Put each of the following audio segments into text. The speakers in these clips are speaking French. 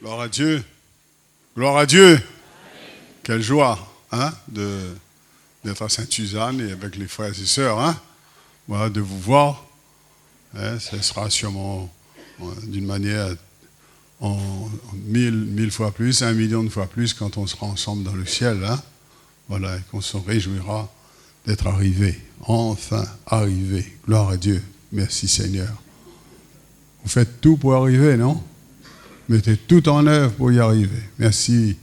Gloire à Dieu. Gloire à Dieu. Amen. Quelle joie d'être à Sainte-Suzanne et avec les frères et sœurs. Voilà, de vous voir. Ce sera sûrement d'une manière en 1000 fois plus, 1 million de fois plus quand on sera ensemble dans le ciel. Voilà, et qu'on se réjouira d'être arrivé. Enfin arrivé. Gloire à Dieu. Merci Seigneur. Vous faites tout pour arriver, non? Mettez tout en œuvre pour y arriver. Merci,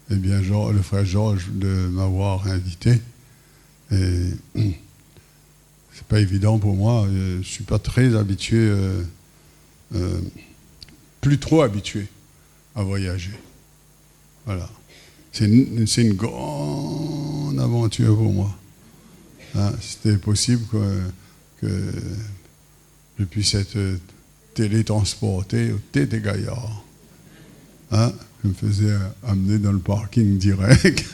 eh bien, le frère Georges, de m'avoir invité. Et c'est pas évident pour moi. Je suis pas très habitué, plus trop habitué à voyager. Voilà. C'est une grande aventure pour moi. C'était possible que je puisse être télétransporté au Tété Gaillard. Je me faisais amener dans le parking direct.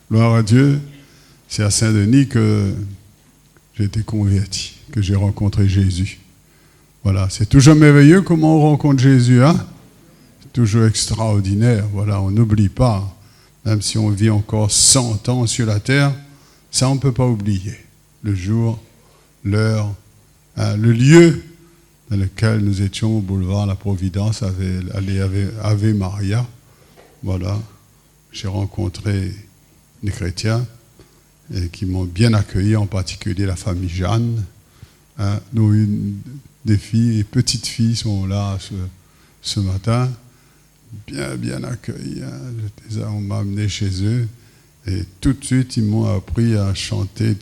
Gloire à Dieu. C'est à Saint-Denis que j'ai été converti, que j'ai rencontré Jésus. Voilà, c'est toujours merveilleux comment on rencontre Jésus. C'est toujours extraordinaire. Voilà, on n'oublie pas. Même si on vit encore 100 ans sur la terre, ça on ne peut pas oublier. Le jour, l'heure, le lieu dans lequel nous étions au boulevard La Providence, Ave Maria. Voilà, j'ai rencontré des chrétiens et qui m'ont bien accueilli, en particulier la famille Jeanne, dont des filles, petites filles sont là ce matin, bien accueillies. On m'a amené chez eux et tout de suite ils m'ont appris à chanter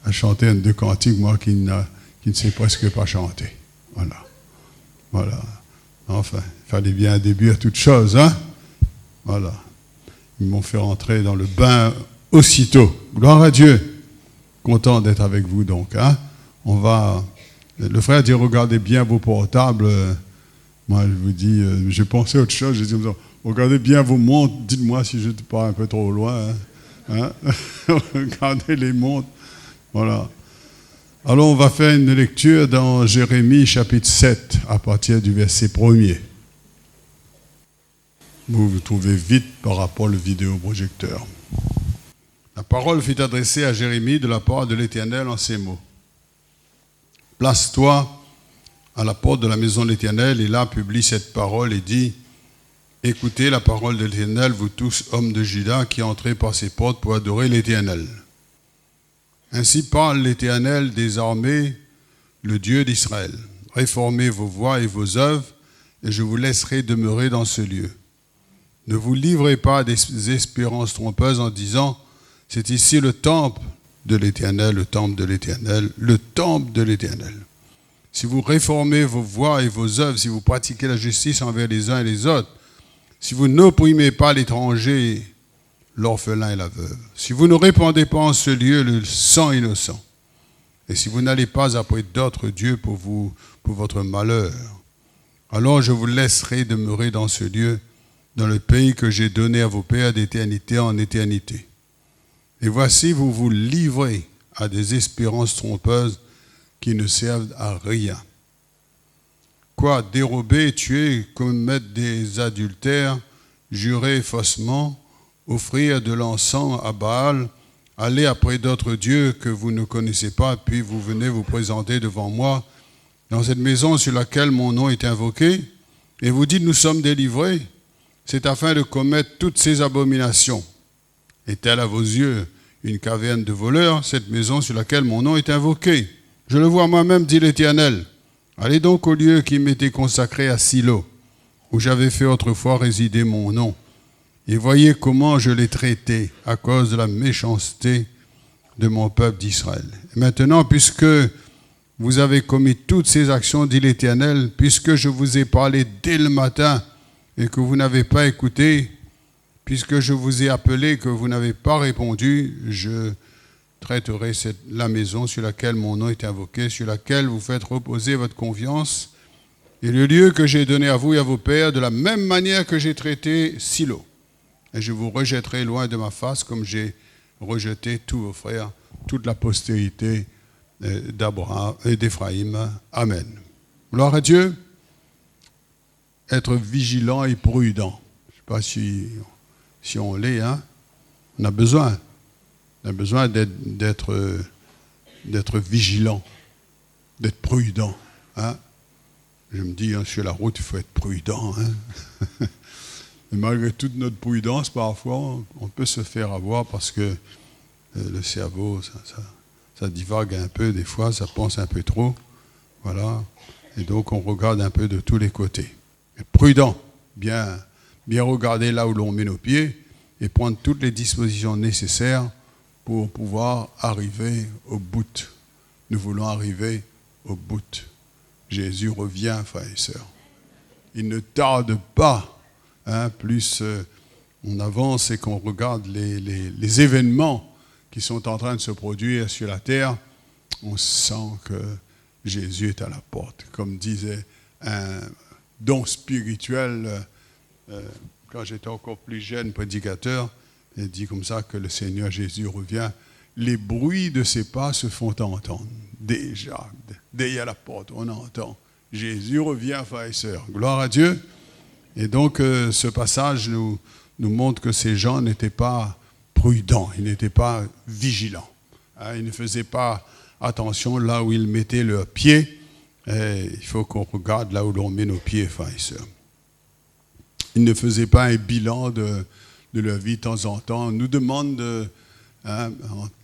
un deux cantiques, moi qui ne sais presque pas chanter. Voilà. Enfin, il fallait bien un début à toute chose, Voilà. Ils m'ont fait rentrer dans le bain aussitôt. Gloire à Dieu. Content d'être avec vous donc, Le frère dit, regardez bien vos portables. Moi, je vous dis, j'ai pensé à autre chose. Je dis, regardez bien vos montres. Dites-moi si je ne pars un peu trop loin. Regardez les montres. Voilà. Alors, on va faire une lecture dans Jérémie, chapitre 7, à partir du verset 1er. Vous vous trouvez vite par rapport au vidéoprojecteur. La parole fut adressée à Jérémie de la part de l'Éternel en ces mots. Place-toi à la porte de la maison de l'Éternel et là publie cette parole et dis, écoutez la parole de l'Éternel, vous tous hommes de Juda qui entrez par ces portes pour adorer l'Éternel. Ainsi parle l'Éternel des armées, le Dieu d'Israël. Réformez vos voies et vos œuvres, et je vous laisserai demeurer dans ce lieu. Ne vous livrez pas à des espérances trompeuses en disant, c'est ici le temple de l'Éternel, le temple de l'Éternel, le temple de l'Éternel. Si vous réformez vos voies et vos œuvres, si vous pratiquez la justice envers les uns et les autres, si vous n'opprimez pas l'étranger, l'orphelin et la veuve, si vous ne répandez pas en ce lieu le sang innocent, et si vous n'allez pas après d'autres dieux pour votre malheur, alors je vous laisserai demeurer dans ce lieu, dans le pays que j'ai donné à vos pères d'éternité en éternité. Et voici, vous vous livrez à des espérances trompeuses qui ne servent à rien. Quoi, dérober, tuer, commettre des adultères, jurer faussement, offrir de l'encens à Baal, aller après d'autres dieux que vous ne connaissez pas, puis vous venez vous présenter devant moi dans cette maison sur laquelle mon nom est invoqué, et vous dites, nous sommes délivrés. C'est afin de commettre toutes ces abominations. Est-elle à vos yeux une caverne de voleurs, cette maison sur laquelle mon nom est invoqué? Je le vois moi-même, dit l'Éternel. Allez donc au lieu qui m'était consacré à Silo, où j'avais fait autrefois résider mon nom. Et voyez comment je l'ai traité à cause de la méchanceté de mon peuple d'Israël. Et maintenant, puisque vous avez commis toutes ces actions, dit l'Éternel, puisque je vous ai parlé dès le matin et que vous n'avez pas écouté, puisque je vous ai appelé et que vous n'avez pas répondu, je traiterai la maison sur laquelle mon nom est invoqué, sur laquelle vous faites reposer votre confiance, et le lieu que j'ai donné à vous et à vos pères, de la même manière que j'ai traité Silo. Et je vous rejetterai loin de ma face, comme j'ai rejeté tous vos frères, toute la postérité d'Abraham et d'Éphraïm. Amen. Gloire à Dieu. être vigilant et prudent. Je ne sais pas si on l'est, hein? On a besoin. On a besoin d'être vigilant, d'être prudent. Hein? Je me dis, hein, sur la route, il faut être prudent. Hein? Et malgré toute notre prudence, parfois, on peut se faire avoir parce que le cerveau, ça divague un peu, des fois, ça pense un peu trop. Voilà. Et donc, on regarde un peu de tous les côtés. Mais prudent, bien regarder là où l'on met nos pieds et prendre toutes les dispositions nécessaires pour pouvoir arriver au bout. Nous voulons arriver au bout. Jésus revient, frères et sœurs. Il ne tarde pas. Hein, plus on avance et qu'on regarde les événements qui sont en train de se produire sur la terre, on sent que Jésus est à la porte. Comme disait un don spirituel, quand j'étais encore plus jeune prédicateur, il dit comme ça que le Seigneur Jésus revient. Les bruits de ses pas se font entendre. Déjà, derrière la porte, on entend. Jésus revient, frères et sœurs. Gloire à Dieu. Et donc, ce passage nous montre que ces gens n'étaient pas prudents, ils n'étaient pas vigilants. Hein, ils ne faisaient pas attention là où ils mettaient leurs pieds. Et il faut qu'on regarde là où l'on met nos pieds, frères et sœurs. Ils ne faisaient pas un bilan de leur vie de temps en temps. On nous demande,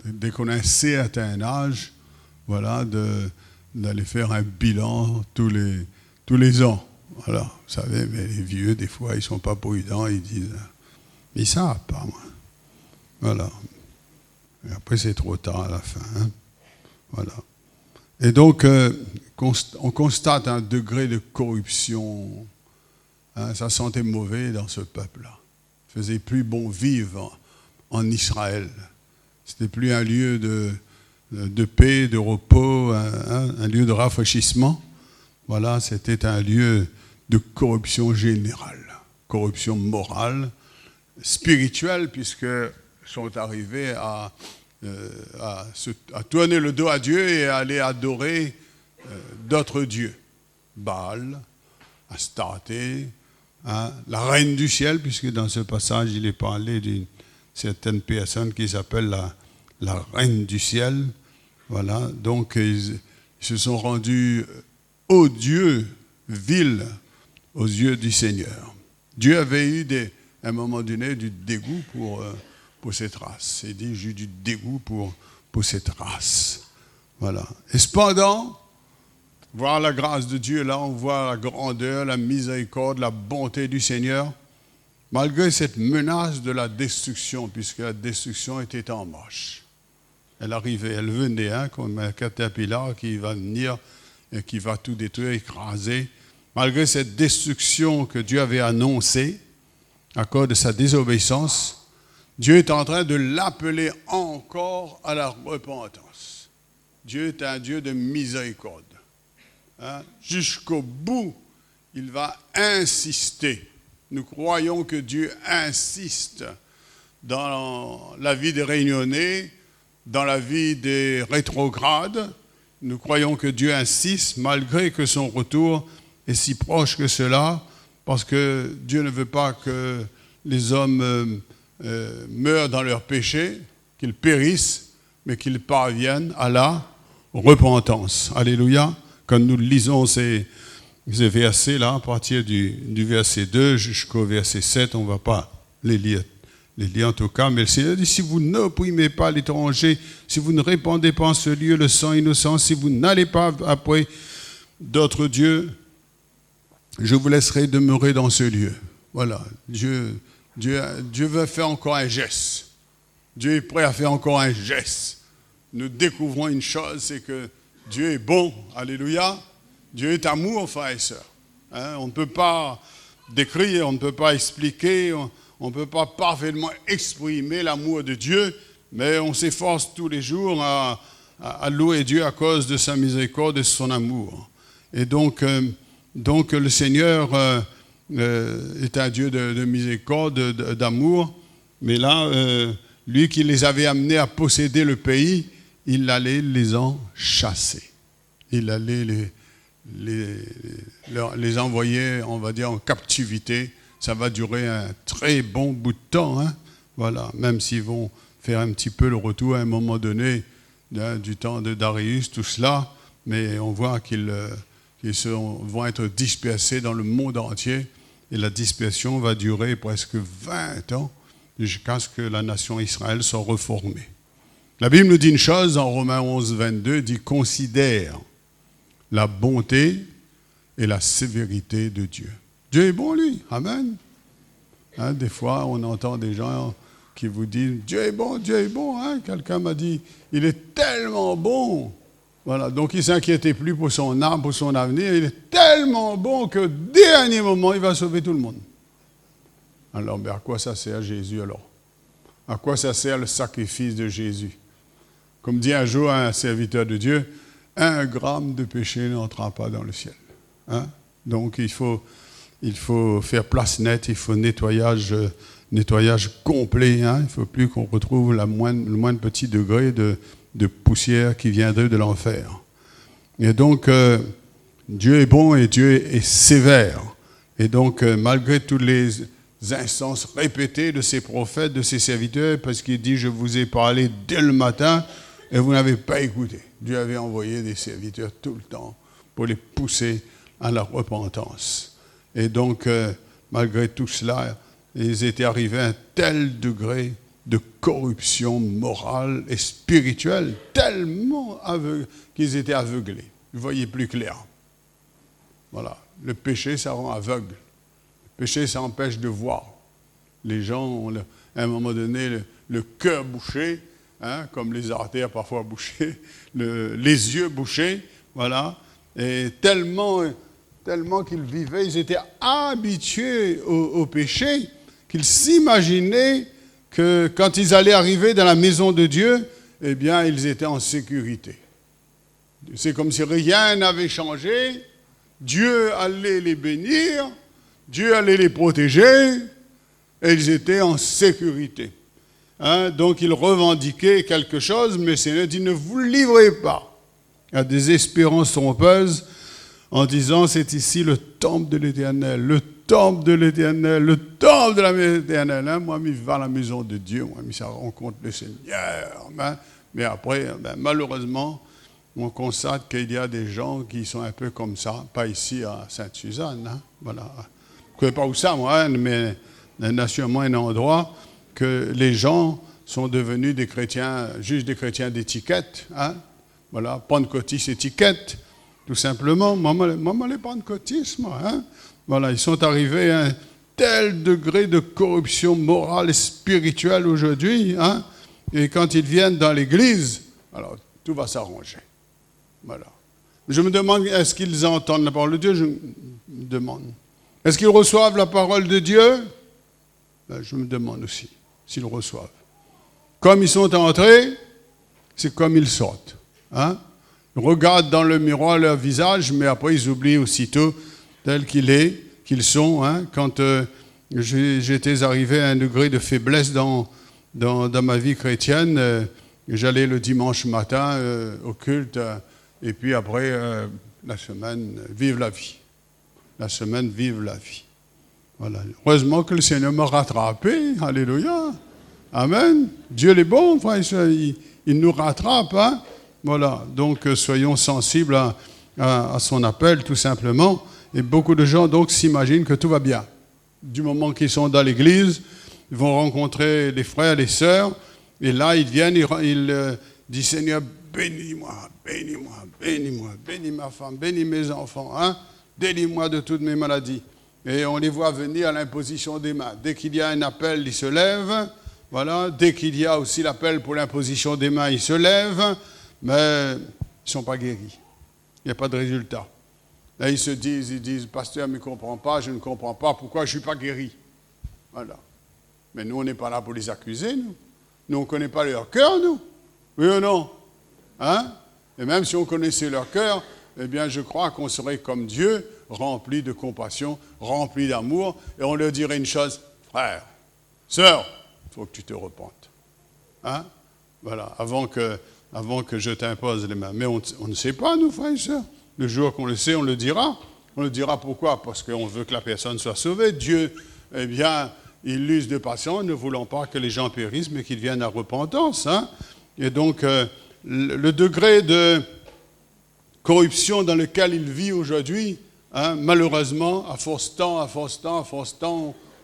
dès qu'on a un certain âge, voilà, d'aller faire un bilan tous les ans. Voilà, vous savez, mais les vieux, des fois, ils ne sont pas prudents, ils disent, mais ils ne savent pas, moi. Voilà. Et après, c'est trop tard à la fin. Hein. Voilà. Et donc, on constate un degré de corruption. Hein, ça sentait mauvais dans ce peuple-là. Il ne faisait plus bon vivre en Israël. Ce n'était plus un lieu de paix, de repos, un lieu de rafraîchissement. Voilà, c'était un lieu de corruption générale, corruption morale, spirituelle, puisque sont arrivés à tourner le dos à Dieu et à aller adorer d'autres dieux. Baal, Astarté, hein, la reine du ciel, puisque dans ce passage, il est parlé d'une certaine personne qui s'appelle la reine du ciel. Voilà, donc ils se sont rendus odieux, vils, aux yeux du Seigneur. Dieu avait eu, à un moment donné, du dégoût pour cette race. Il dit, j'ai eu du dégoût pour cette race. Voilà. Et cependant, voir la grâce de Dieu, là, on voit la grandeur, la miséricorde, la bonté du Seigneur, malgré cette menace de la destruction, puisque la destruction était en marche. Elle arrivait, elle venait, hein, comme un caterpillar qui va venir et qui va tout détruire, écraser. Malgré cette destruction que Dieu avait annoncée, à cause de sa désobéissance, Dieu est en train de l'appeler encore à la repentance. Dieu est un Dieu de miséricorde. Hein? Jusqu'au bout, il va insister. Nous croyons que Dieu insiste dans la vie des réunionnais, dans la vie des rétrogrades. Nous croyons que Dieu insiste, malgré que son retour est si proche que cela, parce que Dieu ne veut pas que les hommes meurent dans leur péché, qu'ils périssent, mais qu'ils parviennent à la repentance. Alléluia. Quand nous lisons ces versets-là, à partir du verset 2 jusqu'au verset 7, on ne va pas les lire en tout cas, mais le Seigneur dit, si vous n'opprimez pas l'étranger, si vous ne répandez pas en ce lieu le sang innocent, si vous n'allez pas après d'autres dieux, je vous laisserai demeurer dans ce lieu. Voilà, Dieu veut faire encore un geste. Dieu est prêt à faire encore un geste. Nous découvrons une chose, c'est que Dieu est bon. Alléluia. Dieu est amour, frères et sœurs. Hein, on ne peut pas décrire, on ne peut pas expliquer, on ne peut pas parfaitement exprimer l'amour de Dieu, mais on s'efforce tous les jours à louer Dieu à cause de sa miséricorde et de son amour. Et donc le Seigneur est un Dieu de miséricorde, d'amour, mais là, lui qui les avait amenés à posséder le pays, il allait les en chasser. Il allait les envoyer, on va dire, en captivité. Ça va durer un très bon bout de temps. Hein. Voilà. Même s'ils vont faire un petit peu le retour à un moment donné du temps de Darius, tout cela. Mais on voit qu'ils vont être dispersés dans le monde entier. Et la dispersion va durer presque 20 ans jusqu'à ce que la nation Israël soit reformée. La Bible nous dit une chose en Romains 11, 22, dit « Considère la bonté et la sévérité de Dieu. » Dieu est bon, lui. Amen. Hein, des fois, on entend des gens qui vous disent « Dieu est bon, Dieu est bon. Hein? » Quelqu'un m'a dit « Il est tellement bon. » Voilà, donc il ne s'inquiétait plus pour son âme, pour son avenir. Il est tellement bon que dernier moment, il va sauver tout le monde. Alors, mais à quoi ça sert Jésus alors? À quoi ça sert le sacrifice de Jésus? Comme dit un jour un serviteur de Dieu, 1 gramme de péché n'entrera pas dans le ciel. Hein? Donc il faut faire place nette, il faut nettoyage complet. Hein? Il ne faut plus qu'on retrouve le moindre petit degré de poussière qui viendrait de l'enfer. Et donc Dieu est bon et Dieu est sévère. Et donc malgré toutes les instances répétées de ses prophètes, de ses serviteurs, parce qu'il dit « Je vous ai parlé dès le matin », et vous n'avez pas écouté. Dieu avait envoyé des serviteurs tout le temps pour les pousser à la repentance. Et donc, malgré tout cela, ils étaient arrivés à un tel degré de corruption morale et spirituelle, tellement qu'ils étaient aveuglés. Ils ne voyaient plus clair. Voilà. Le péché, ça rend aveugle. Le péché, ça empêche de voir. Les gens ont, à un moment donné, le cœur bouché, hein, comme les artères parfois bouchées, les yeux bouchés, voilà, et tellement qu'ils vivaient, ils étaient habitués au péché, qu'ils s'imaginaient que quand ils allaient arriver dans la maison de Dieu, eh bien, ils étaient en sécurité. C'est comme si rien n'avait changé, Dieu allait les bénir, Dieu allait les protéger, et ils étaient en sécurité. Hein, donc ils revendiquaient quelque chose, mais le Seigneur dit ne vous livrez pas à des espérances trompeuses en disant c'est ici le temple de l'Éternel, le temple de l'Éternel, le temple de la maison de l'Éternel. Hein, moi, je vais à la maison de Dieu, moi, je rencontre le Seigneur. Hein, mais après, malheureusement, on constate qu'il y a des gens qui sont un peu comme ça, pas ici à Sainte-Suzanne. Hein, voilà. Je ne sais pas où ça, moi, hein, mais sûrement un endroit que les gens sont devenus des chrétiens, juste des chrétiens d'étiquette. Hein? Voilà, pentecôtistes étiquette, tout simplement. Maman les pentecôtistes, moi. Hein? Voilà, ils sont arrivés à un tel degré de corruption morale et spirituelle aujourd'hui. Hein? Et quand ils viennent dans l'église, alors tout va s'arranger. Voilà. Je me demande, est-ce qu'ils entendent la parole de Dieu? Je me demande. Est-ce qu'ils reçoivent la parole de Dieu? Ben, je me demande aussi s'ils reçoivent. Comme ils sont entrés, c'est comme ils sortent. Hein? Ils regardent dans le miroir leur visage, mais après ils oublient aussitôt tel qu'ils sont. Hein? Quand j'étais arrivé à un degré de faiblesse dans ma vie chrétienne, j'allais le dimanche matin au culte, et puis après, la semaine, vive la vie. La semaine, vive la vie. Voilà. Heureusement que le Seigneur m'a rattrapé. Alléluia. Amen. Dieu est bon, frère. Il nous rattrape. Hein? Voilà. Donc, soyons sensibles à son appel, tout simplement. Et beaucoup de gens, donc, s'imaginent que tout va bien. Du moment qu'ils sont dans l'église, ils vont rencontrer les frères, les sœurs. Et là, ils viennent, ils disent, Seigneur, bénis-moi, bénis-moi, bénis-moi, bénis ma femme, bénis mes enfants. Hein? Délie-moi de toutes mes maladies. Et on les voit venir à l'imposition des mains. Dès qu'il y a un appel, ils se lèvent. Voilà. Dès qu'il y a aussi l'appel pour l'imposition des mains, ils se lèvent. Mais ils ne sont pas guéris. Il n'y a pas de résultat. Là, ils disent, pasteur, mais ne comprends pas, je ne comprends pas pourquoi je ne suis pas guéri. Voilà. Mais nous, on n'est pas là pour les accuser, nous. Nous, on ne connaît pas leur cœur, nous. Oui ou non? Hein? Et même si on connaissait leur cœur, eh bien, je crois qu'on serait comme Dieu, rempli de compassion, rempli d'amour, et on leur dirait une chose, frère, sœur, il faut que tu te repentes. Hein? Voilà, avant que je t'impose les mains. Mais on ne sait pas, nous, frères et sœurs. Le jour qu'on le sait, on le dira. On le dira pourquoi? Parce qu'on veut que la personne soit sauvée. Dieu, eh bien, il use de patience, ne voulant pas que les gens périssent, mais qu'ils viennent à repentance. Hein? Et donc, le degré de corruption dans lequel il vit aujourd'hui, hein, malheureusement, à force temps,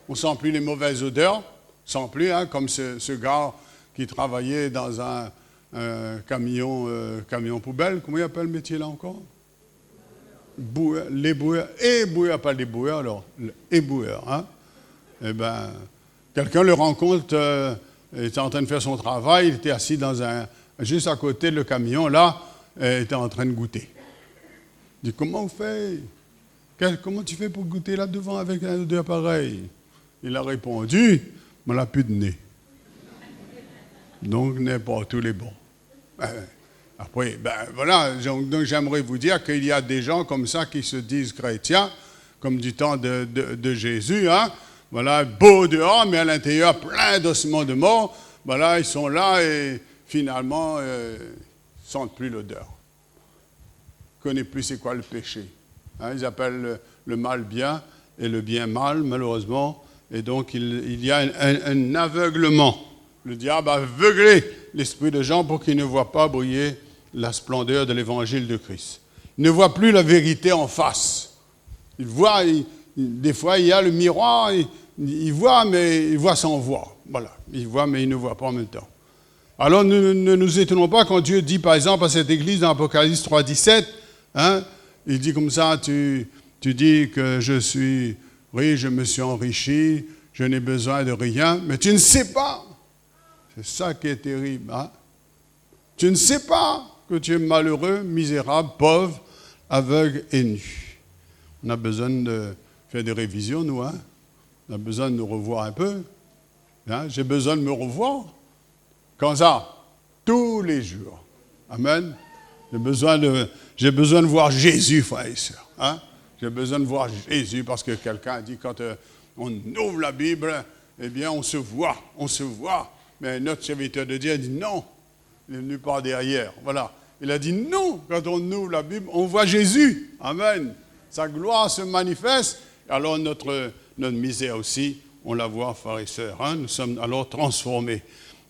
on ne sent plus les mauvaises odeurs, sent plus, hein, comme ce gars qui travaillait dans un camion poubelle. Comment il appelle le métier là encore? L'éboueur. Éboueur, pas l'éboueur, alors. L'éboueur, hein? Eh bien, quelqu'un le rencontre, il était en train de faire son travail, il était assis juste à côté de le camion, là, il était en train de goûter. Il dit, comment on fait? Comment tu fais pour goûter là devant avec un odeur pareil? Il a répondu, on n'a plus de nez. Donc, n'importe où les bons. Après, voilà, donc j'aimerais vous dire qu'il y a des gens comme ça qui se disent chrétiens, comme du temps de Jésus, hein. Voilà, beau dehors, mais à l'intérieur, plein d'ossements de mort. Voilà, ils sont là et finalement, ils ne sentent plus l'odeur. Ils ne connaissent plus c'est quoi le péché. Hein, ils appellent le mal bien et le bien mal, malheureusement. Et donc, il y a un aveuglement. Le diable a aveuglé l'esprit de gens pour qu'ils ne voient pas briller la splendeur de l'évangile de Christ. Ils ne voient plus la vérité en face. Ils voient, des fois, il y a le miroir, ils voient, mais ils voient sans voir. Voilà, ils voient, mais ils ne voient pas en même temps. Alors, ne nous étonnons pas quand Dieu dit, par exemple, à cette église dans Apocalypse 3,17, hein, il dit comme ça, tu dis que je suis riche, je me suis enrichi, je n'ai besoin de rien, mais tu ne sais pas. C'est ça qui est terrible. Hein? Tu ne sais pas que tu es malheureux, misérable, pauvre, aveugle et nu. On a besoin de faire des révisions, nous. Hein? On a besoin de nous revoir un peu. Hein? J'ai besoin de me revoir. Quand ça? Tous les jours. Amen. J'ai besoin de voir Jésus, frères et sœurs. Hein? J'ai besoin de voir Jésus parce que quelqu'un a dit quand on ouvre la Bible, eh bien on se voit. Mais notre serviteur de Dieu a dit non. Il est venu par derrière. Voilà. Il a dit non. Quand on ouvre la Bible, on voit Jésus. Amen. Sa gloire se manifeste. Alors notre misère aussi, on la voit, frères et sœurs. Hein? Nous sommes alors transformés.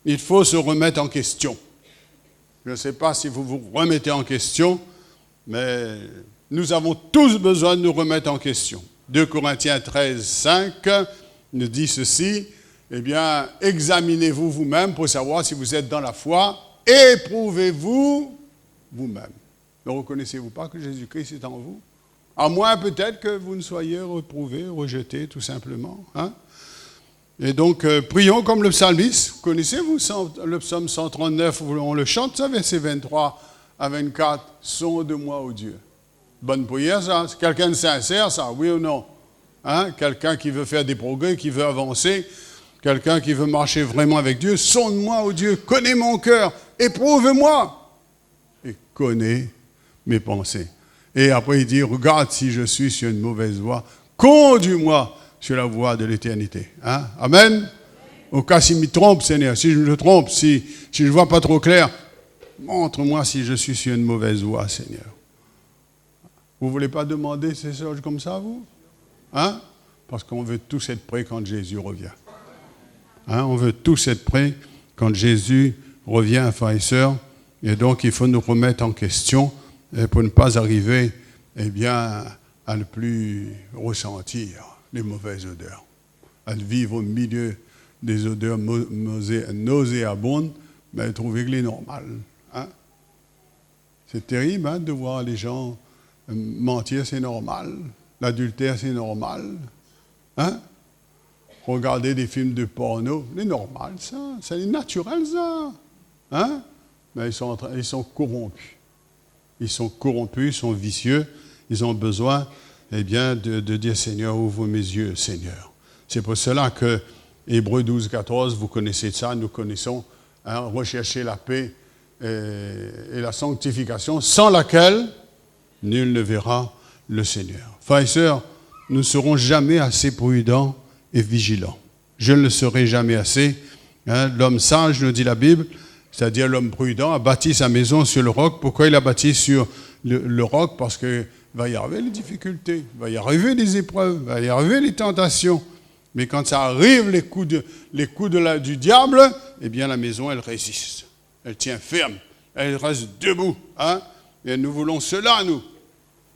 Il faut se remettre en question. Je ne sais pas si vous vous remettez en question, mais nous avons tous besoin de nous remettre en question. 2 Corinthiens 13, 5 nous dit ceci. Eh bien, examinez-vous vous-même pour savoir si vous êtes dans la foi. Éprouvez-vous vous-même. Ne reconnaissez-vous pas que Jésus-Christ est en vous? À moins peut-être que vous ne soyez reprouvé, rejeté, tout simplement. Hein? Et donc, prions comme le psalmiste. Connaissez-vous le psaume 139, on le chante, ça, verset 23 à 24. « Sonde-moi, ô Dieu ». Bonne prière, ça. C'est quelqu'un de sincère, ça, oui ou non? Hein? Quelqu'un qui veut faire des progrès, qui veut avancer. Quelqu'un qui veut marcher vraiment avec Dieu, sonde-moi, ô Dieu, connais mon cœur, éprouve-moi et connais mes pensées. Et après il dit, regarde si je suis sur une mauvaise voie, conduis-moi sur la voie de l'éternité. Hein? Amen. Au cas s'il me trompe, Seigneur, si je me trompe, si je ne vois pas trop clair, montre-moi si je suis sur une mauvaise voie, Seigneur. Vous ne voulez pas demander ces choses comme ça, vous? Hein? Parce qu'on veut tous être prêts quand Jésus revient. Hein, on veut tous être prêts quand Jésus revient, frères et sœurs. Et donc, il faut nous remettre en question pour ne pas arriver, eh bien, à ne plus ressentir les mauvaises odeurs. À vivre au milieu des odeurs nauséabondes, mais trouver que les normales. Hein? C'est terrible hein, de voir les gens mentir, c'est normal. L'adultère, c'est normal. Hein? Regarder des films de porno, c'est normal ça, c'est naturel ça. Hein? Mais ils sont corrompus. Ils sont corrompus, ils sont vicieux, ils ont besoin eh bien, de dire Seigneur, ouvre mes yeux, Seigneur. C'est pour cela que Hébreux 12, 14, vous connaissez ça, nous connaissons, hein, rechercher la paix et la sanctification, sans laquelle nul ne verra le Seigneur. Frères et sœurs, nous ne serons jamais assez prudents et vigilant. Je ne le serai jamais assez. Hein, l'homme sage, nous dit la Bible, c'est-à-dire l'homme prudent, a bâti sa maison sur le roc. Pourquoi il a bâti sur le roc parce qu'il va y arriver les difficultés, il va y arriver les épreuves, il va y arriver les tentations. Mais quand ça arrive, les coups du diable, eh bien la maison, elle résiste. Elle tient ferme. Elle reste debout. Hein? Et nous voulons cela, nous.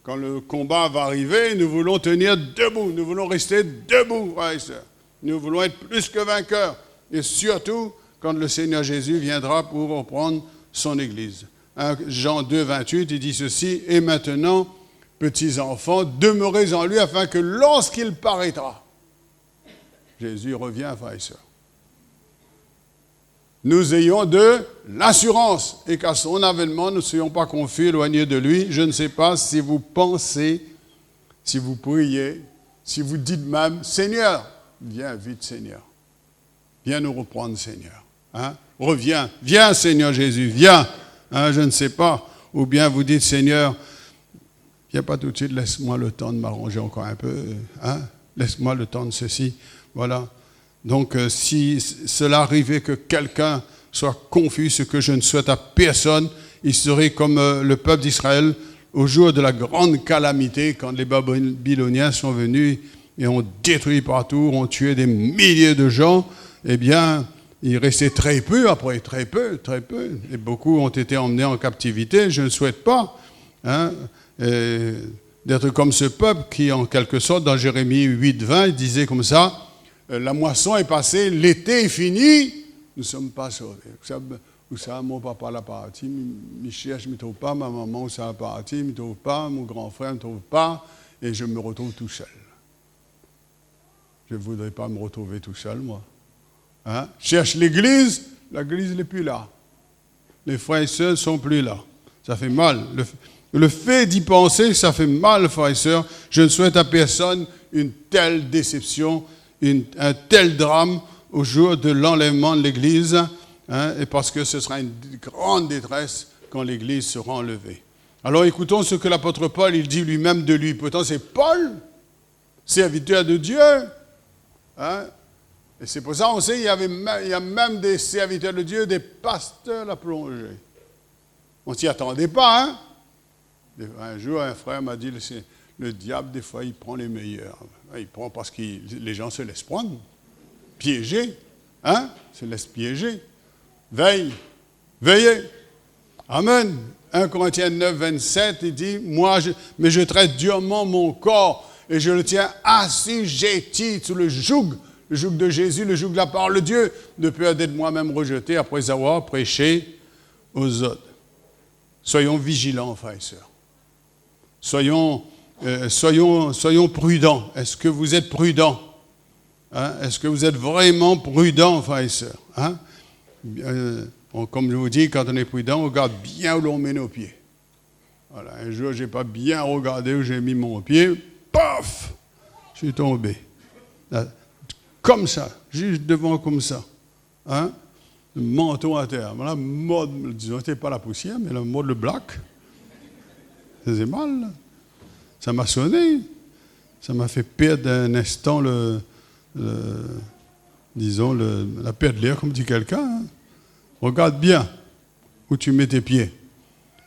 Quand le combat va arriver, nous voulons tenir debout. Nous voulons rester debout, frères et sœurs. Nous voulons être plus que vainqueurs. Et surtout, quand le Seigneur Jésus viendra pour reprendre son Église. Hein, Jean 2, 28, il dit ceci, « Et maintenant, petits enfants, demeurez en lui afin que lorsqu'il paraîtra, Jésus revient, frères et sœurs, nous ayons de l'assurance et qu'à son avènement, nous ne soyons pas confus, éloignés de lui. » Je ne sais pas si vous pensez, si vous priez, si vous dites même, « Seigneur, viens vite, Seigneur. Viens nous reprendre, Seigneur. Hein? Reviens, viens, Seigneur Jésus, viens. » Hein, je ne sais pas. Ou bien vous dites, « Seigneur, viens pas tout de suite, laisse-moi le temps de m'arranger encore un peu. Hein? Laisse-moi le temps de ceci. » Voilà. Donc, si cela arrivait que quelqu'un soit confus, ce que je ne souhaite à personne, il serait comme le peuple d'Israël au jour de la grande calamité, quand les Babyloniens sont venus et ont détruit partout, ont tué des milliers de gens. Eh bien, il restait très peu après, très peu. Et beaucoup ont été emmenés en captivité. Je ne souhaite pas d'être comme ce peuple qui, en quelque sorte, dans Jérémie 8, 20, il disait comme ça, la moisson est passée, l'été est fini, nous ne sommes pas sauvés. Où ça, mon papa l'a parti, je cherche, je ne me trouve pas, ma maman, où ça a parti, je ne me trouve pas, mon grand frère ne me trouve pas, et je me retrouve tout seul. Je ne voudrais pas me retrouver tout seul, moi. Hein? Je cherche l'église n'est plus là. Les frères et sœurs ne sont plus là. Ça fait mal. Le fait d'y penser, ça fait mal, frères et sœurs. Je ne souhaite à personne une telle déception, un tel drame au jour de l'enlèvement de l'Église, hein, et parce que ce sera une grande détresse quand l'Église sera enlevée. Alors écoutons ce que l'apôtre Paul, il dit lui-même de lui. Pourtant c'est Paul, serviteur de Dieu. Hein, et c'est pour ça on sait il y a même des serviteurs de Dieu, des pasteurs à plonger. On ne s'y attendait pas. Hein? Un jour, un frère m'a dit, le diable, des fois, il prend les meilleurs. Il prend parce que les gens se laissent prendre, piéger, hein? Se laissent piéger. Veillez. Amen. 1 Corinthiens 9, 27, il dit, mais je traite durement mon corps et je le tiens assujetti sous le joug de Jésus, le joug de la parole de Dieu, de peur d'être moi-même rejeté après avoir prêché aux autres. Soyons vigilants, frères et sœurs. Soyons prudents. Est-ce que vous êtes prudents? Hein? Est-ce que vous êtes vraiment prudents, frères et sœurs? Hein? Comme je vous dis, quand on est prudent, on regarde bien où l'on met nos pieds. Voilà. Un jour, je n'ai pas bien regardé où j'ai mis mon pied. Paf! Je suis tombé. Là, comme ça, juste devant comme ça. Hein? Le menton à terre. La mode, disons, c'était pas la poussière, mais la mode, le black. Ça faisait mal. Là. Ça m'a sonné. Ça m'a fait perdre un instant la perte de l'air, comme dit quelqu'un. Hein. Regarde bien où tu mets tes pieds.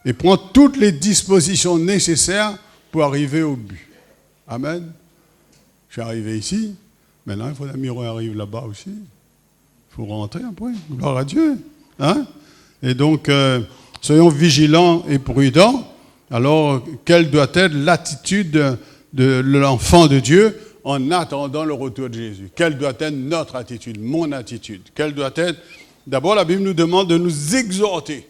Et prends toutes les dispositions nécessaires pour arriver au but. Amen. Je suis arrivé ici. Maintenant, il faut que la miroir arrive là-bas aussi. Il faut rentrer après. Gloire à Dieu. Hein? Et donc, soyons vigilants et prudents. Alors, quelle doit être l'attitude de l'enfant de Dieu en attendant le retour de Jésus? Quelle doit être notre attitude, mon attitude? Quelle doit être... D'abord, la Bible nous demande de nous exhorter.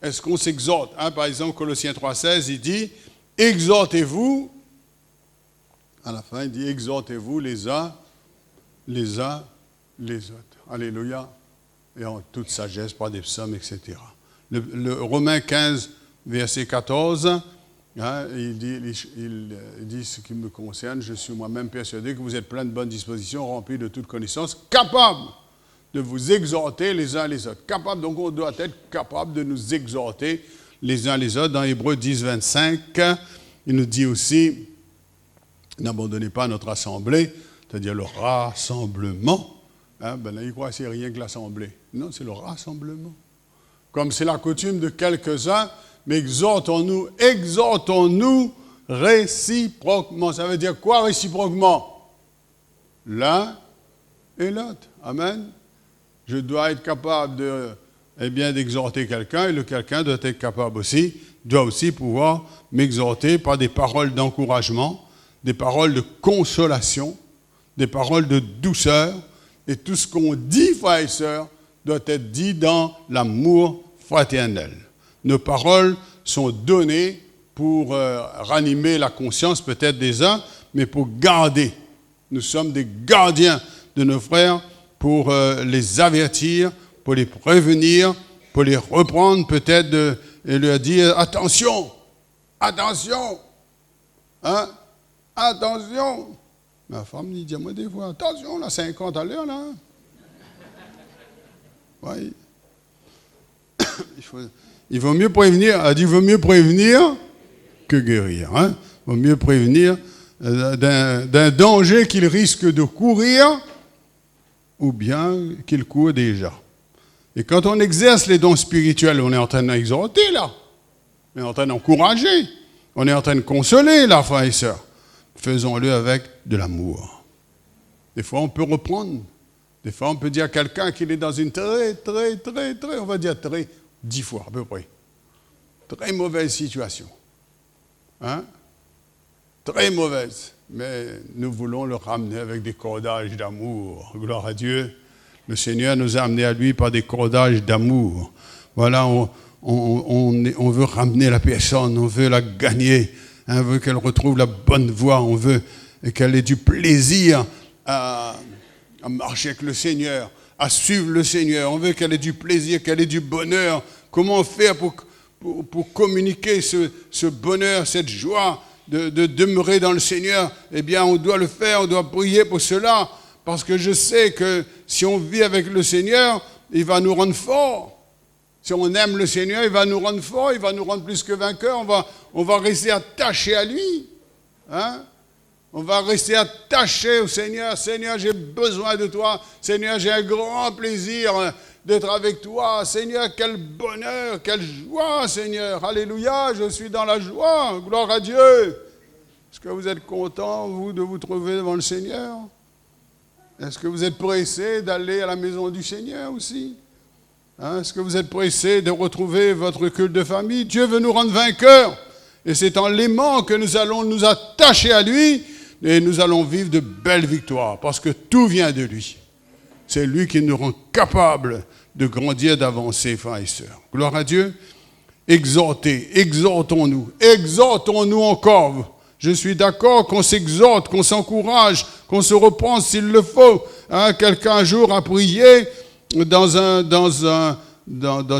Est-ce qu'on s'exhorte? Hein? Par exemple, Colossiens 3,16, il dit « Exhortez-vous ». À la fin, il dit « Exhortez-vous les uns les autres. » Alléluia. Et en toute sagesse, par des psaumes, etc. Le Romains 15, verset 14, hein, il dit ce qui me concerne, je suis moi-même persuadé que vous êtes plein de bonnes dispositions, remplis de toute connaissance, capables de vous exhorter les uns les autres. Capable, donc on doit être capable de nous exhorter les uns les autres. Dans Hébreux 10, 25, il nous dit aussi, n'abandonnez pas notre assemblée, c'est-à-dire le rassemblement. Hein, ben là, il croit que c'est rien que l'assemblée. Non, c'est le rassemblement. Comme c'est la coutume de quelques-uns, mais exhortons-nous réciproquement. Ça veut dire quoi réciproquement? L'un et l'autre. Amen. Je dois être capable d'exhorter quelqu'un, et le quelqu'un doit être capable doit aussi pouvoir m'exhorter par des paroles d'encouragement, des paroles de consolation, des paroles de douceur, et tout ce qu'on dit, frères et sœurs, doit être dit dans l'amour fraternel. Nos paroles sont données pour ranimer la conscience peut-être des uns, mais pour garder. Nous sommes des gardiens de nos frères pour les avertir, pour les prévenir, pour les reprendre peut-être et leur dire attention, attention, hein, attention. Ma femme dit à moi des fois, attention, là, 50 à l'heure, là. Oui. Il vaut mieux prévenir, elle dit, il vaut mieux prévenir que guérir. Hein? Il vaut mieux prévenir d'un danger qu'il risque de courir ou bien qu'il court déjà. Et quand on exerce les dons spirituels, on est en train d'exhorter, là. On est en train d'encourager. On est en train de consoler, là, frères et sœurs. Faisons-le avec de l'amour. Des fois, on peut reprendre. Des fois, on peut dire à quelqu'un qu'il est dans une très, on va dire 10 fois à peu près. Très mauvaise situation. Hein? Très mauvaise. Mais nous voulons le ramener avec des cordages d'amour. Gloire à Dieu. Le Seigneur nous a amenés à lui par des cordages d'amour. Voilà, on veut ramener la personne, on veut la gagner, on veut qu'elle retrouve la bonne voie, on veut qu'elle ait du plaisir à marcher avec le Seigneur, à suivre le Seigneur. On veut qu'elle ait du plaisir, qu'elle ait du bonheur. Comment faire pour communiquer ce bonheur, cette joie de demeurer dans le Seigneur? Eh bien, on doit le faire, on doit prier pour cela. Parce que je sais que si on vit avec le Seigneur, il va nous rendre forts. Si on aime le Seigneur, il va nous rendre forts, il va nous rendre plus que vainqueurs. On va rester attachés à lui. Hein? On va rester attachés au Seigneur. Seigneur, j'ai besoin de toi. Seigneur, j'ai un grand plaisir d'être avec toi. Seigneur, quel bonheur, quelle joie, Seigneur. Alléluia, je suis dans la joie. Gloire à Dieu. Est-ce que vous êtes content, vous, de vous trouver devant le Seigneur? Est-ce que vous êtes pressé d'aller à la maison du Seigneur aussi? Hein? Est-ce que vous êtes pressé de retrouver votre culte de famille? Dieu veut nous rendre vainqueurs. Et c'est en l'aimant que nous allons nous attacher à lui et nous allons vivre de belles victoires. Parce que tout vient de lui. C'est lui qui nous rend capables de grandir, d'avancer, frères et sœurs. Gloire à Dieu. Exhortons-nous encore. Je suis d'accord qu'on s'exhorte, qu'on s'encourage, qu'on se reprend s'il le faut. Hein, quelqu'un un jour a prié dans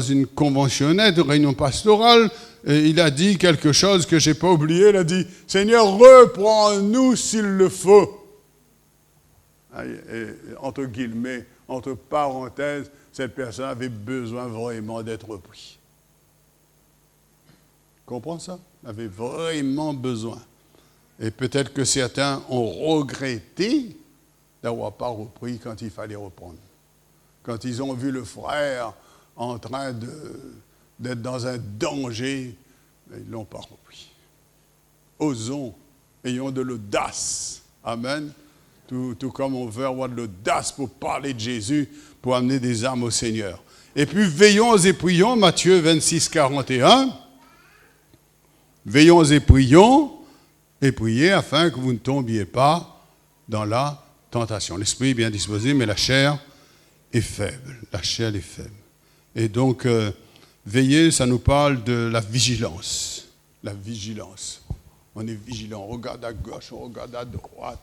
une conventionnelle, une réunion pastorale, et il a dit quelque chose que je n'ai pas oublié. Il a dit, Seigneur, reprends-nous s'il le faut. Et, entre guillemets, entre parenthèses, cette personne avait besoin vraiment d'être repris. Comprends ça? Elle avait vraiment besoin. Et peut-être que certains ont regretté d'avoir pas repris quand il fallait reprendre. Quand ils ont vu le frère en train d'être dans un danger, ils ne l'ont pas repris. Osons, ayons de l'audace. Amen. Tout comme on veut avoir de l'audace pour parler de Jésus, pour amener des âmes au Seigneur. Et puis veillons et prions, Matthieu 26, 41. Veillons et prions. Et priez afin que vous ne tombiez pas dans la tentation. L'esprit est bien disposé, mais la chair est faible. La chair est faible. Et donc, veiller, ça nous parle de la vigilance. La vigilance. On est vigilant. On regarde à gauche, on regarde à droite.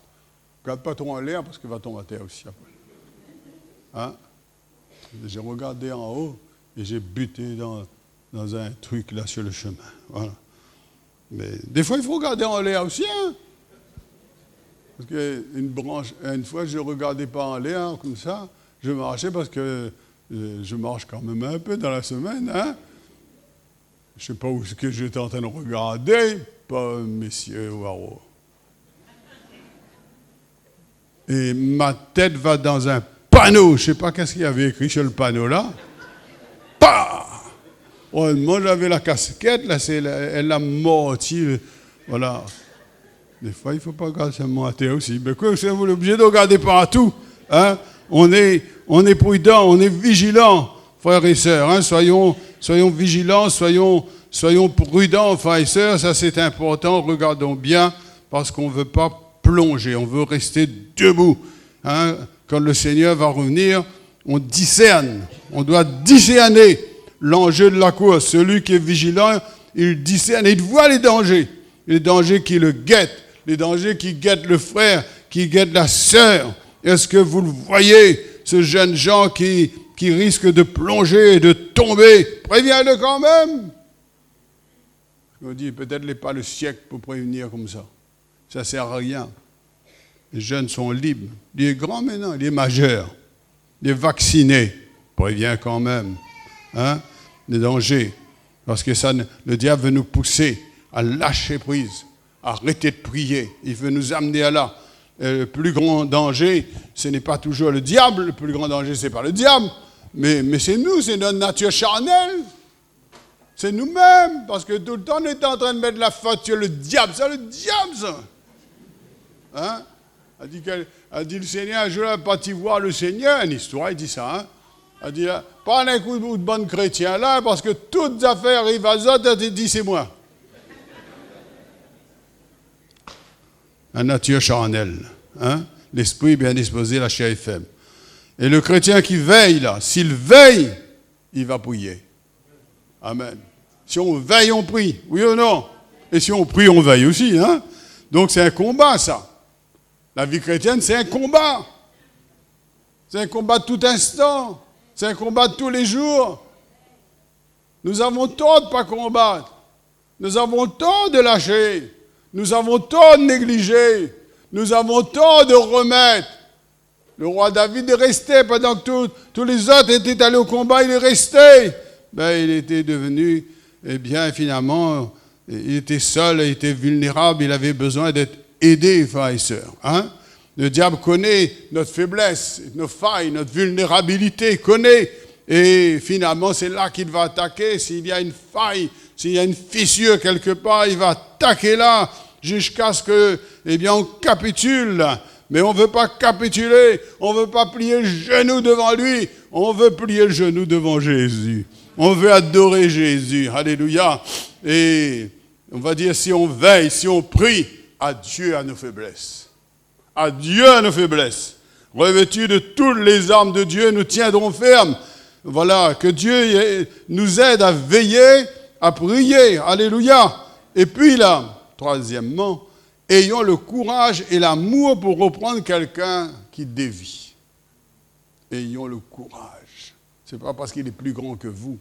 On ne regarde pas trop en l'air parce qu'il va tomber à terre aussi après. Hein? J'ai regardé en haut et j'ai buté dans un truc là sur le chemin. Voilà. Mais des fois, il faut regarder en l'air aussi. Hein? Parce qu'une branche, une fois, je ne regardais pas en l'air comme ça. Je marchais parce que je marche quand même un peu dans la semaine. Hein? Je ne sais pas où ce que j'étais en train de regarder. Pas messieurs Waro. Et ma tête va dans un panneau. Je ne sais pas qu'est-ce qu'il y avait écrit sur le panneau là. Pah! Oh, moi, j'avais la casquette, là, elle a menti. Voilà. Des fois, il ne faut pas regarder seulement à terre aussi. Mais quoi, vous êtes obligé de regarder partout. Hein? On est prudent, on est vigilant, frères et sœurs. Hein? Soyons vigilants, soyons prudents, frères et sœurs. Ça, c'est important. Regardons bien parce qu'on ne veut pas plonger. On veut rester debout. Hein? Quand le Seigneur va revenir, on discerne. On doit discerner l'enjeu de la course. Celui qui est vigilant, il discerne. Il voit les dangers qui le guettent. Les dangers qui guettent le frère, qui guettent la sœur. Est-ce que vous le voyez, ce jeune Jean qui risque de plonger et de tomber? Préviens-le quand même. On dit, peut-être n'est pas le siècle pour prévenir comme ça. Ça ne sert à rien. Les jeunes sont libres. Il est grand maintenant, il est majeur. Il est vacciné. Préviens quand même. Hein? Les dangers. Parce que le diable veut nous pousser à lâcher prise. Arrêtez de prier. Il veut nous amener à là. Le plus grand danger, ce n'est pas toujours le diable. Le plus grand danger, ce n'est pas le diable. Mais c'est nous, c'est notre nature charnelle. C'est nous-mêmes. Parce que tout le temps, on est en train de mettre la faute sur le diable. C'est le diable, ça. Hein? A dit le Seigneur, je n'ai pas voir le Seigneur. Une histoire, il dit ça. Hein? A dit, pas un coup de bon chrétien là, parce que toutes les affaires arrivent à ça, il dit, c'est moi. La nature charnelle, hein? L'esprit bien disposé, la chair est faible. Et le chrétien qui veille là, s'il veille, il va prier. Amen. Si on veille, on prie, oui ou non? Et si on prie, on veille aussi, hein? Donc c'est un combat, ça. La vie chrétienne, c'est un combat. C'est un combat de tout instant. C'est un combat de tous les jours. Nous avons tort de ne pas combattre. Nous avons tort de lâcher. Nous avons tort de négliger. Nous avons tort de remettre. Le roi David est resté pendant que tous les autres étaient allés au combat. Il est resté. Il était devenu, finalement, il était seul, il était vulnérable. Il avait besoin d'être aidé, frères et sœurs. Hein? Le diable connaît notre faiblesse, nos failles, notre vulnérabilité, connaît. Et finalement, c'est là qu'il va attaquer. S'il y a une faille, s'il y a une fissure quelque part, il va attaquer là jusqu'à ce que, on capitule. Mais on ne veut pas capituler. On ne veut pas plier le genou devant lui. On veut plier le genou devant Jésus. On veut adorer Jésus. Alléluia. Et on va dire, si on veille, si on prie, adieu à nos faiblesses. Adieu à nos faiblesses. Revêtus de toutes les armes de Dieu, nous tiendrons ferme. Voilà, que Dieu nous aide à veiller, à prier. Alléluia. Et puis là, troisièmement, ayons le courage et l'amour pour reprendre quelqu'un qui dévie. Ayons le courage. Ce n'est pas parce qu'il est plus grand que vous.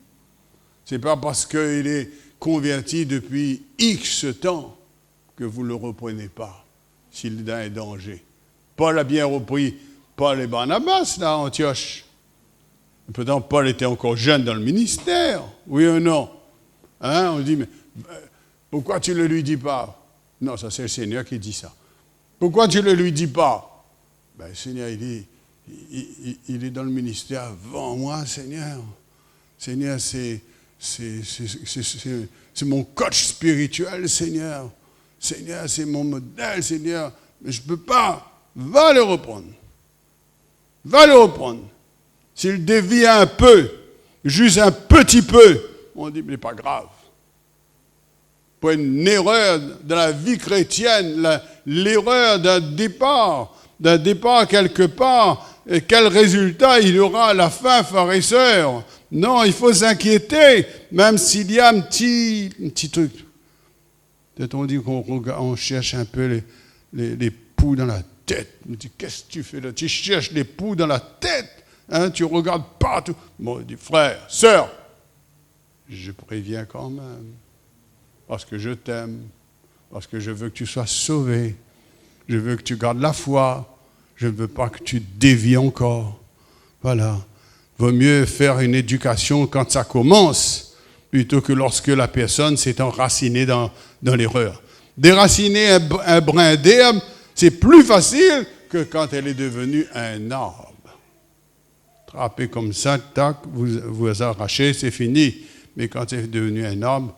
Ce n'est pas parce qu'il est converti depuis X temps que vous ne le reprenez pas, s'il est dans un danger. Paul a bien repris Paul et Barnabas, là, à Antioche. Pourtant, Paul était encore jeune dans le ministère, oui ou non? Hein? On dit, mais pourquoi tu ne le lui dis pas? Non, ça c'est le Seigneur qui dit ça. Pourquoi tu ne le lui dis pas? Le Seigneur, il est dans le ministère avant moi, Seigneur. Seigneur, c'est mon coach spirituel, Seigneur. Seigneur, c'est mon modèle, Seigneur. Mais je ne peux pas. Va le reprendre. Va le reprendre. S'il dévie un peu, juste un petit peu, on dit, mais pas grave. Pour une erreur de la vie chrétienne, l'erreur d'un départ quelque part, et quel résultat il y aura à la fin, frères et sœurs? Non, il faut s'inquiéter, même s'il y a un petit truc. Peut-être on dit qu'on cherche un peu les poux dans la tête. On dit, qu'est-ce que tu fais là? Tu cherches les poux dans la tête, hein? Tu regardes partout. Bon, il dit, frère, sœur, je préviens quand même. Parce que je t'aime, parce que je veux que tu sois sauvé, je veux que tu gardes la foi, je ne veux pas que tu dévies encore. Voilà. Vaut mieux faire une éducation quand ça commence, plutôt que lorsque la personne s'est enracinée dans l'erreur. Déraciner un brin d'herbe, c'est plus facile que quand elle est devenue un arbre. Trapper comme ça, tac, vous arrachez, c'est fini. mais quand c'est devenu un arbre,